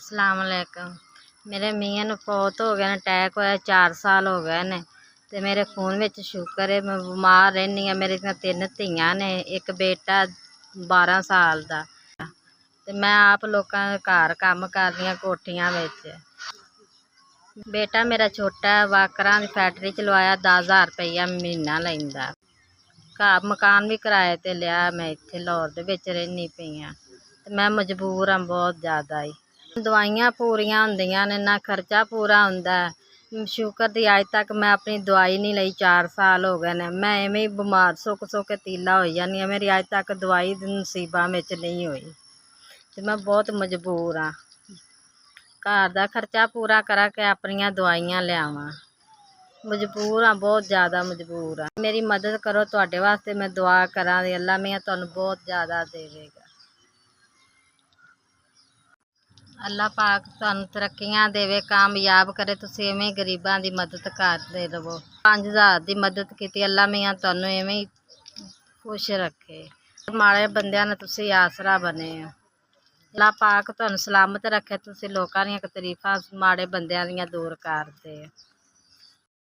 सलामकुम। मेरे मियाँ नूं फौत हो गए ने, अटैक होया 4 साल हो गए ने ते मेरे खून विच शुगर है। मैं बीमार रैहनी हाँ। मेरे 3 धीआं ने, एक बेटा 12 साल दा ते मैं आप लोकां दे घर काम करदी आं कोठियां विच। बेटा मेरा छोटा वाकरां दी फैक्टरी च लवाया, 10,000 रुपया महीना लैंदा। घर मकान भी किराए ते लिया। मैं इत्थे लाहौर दे विच रैहनी पई आं ते मैं मजबूर हाँ बहुत ज़्यादा ही। दवाइयां पूरियां हुंदियां ने, ना खर्चा पूरा हुंदा। शुकर दी अज तक मैं अपनी दवाई नहीं लई, 4 साल हो गए ने। मैं इवें ही बीमार सुख सुख के तीला होई जानी आं। मेरी अज तक दवाई नसीबां विच नहीं होई ते मैं बहुत मजबूर हाँ। घर दा खर्चा पूरा करा के अपनियां दवाइयां लियावां। मजबूर हाँ, बहुत ज़्यादा मजबूर हाँ। मेरी मदद करो, तुहाडे वास्ते मैं दुआ करा दी। अल्लाह मियां तुहानूं बहुत ज़्यादा देवेगा। अल्लाह पाक तुहानूं तरक्कियां देवे, कामयाब करे। तुसीं इवें ही गरीबां दी मदद करदे रवो। 5,000 दी मदद कीती। अल्लाह मियां तुहानूं इवें ही खुश रखे। माड़े बंदियां ने तुसीं आसरा बने हो। अल्लाह पाक तुहानूं सलामत रखे। तुसीं लोकां दीयां तकलीफां माड़े बंदियां दियां दूर करदे हो।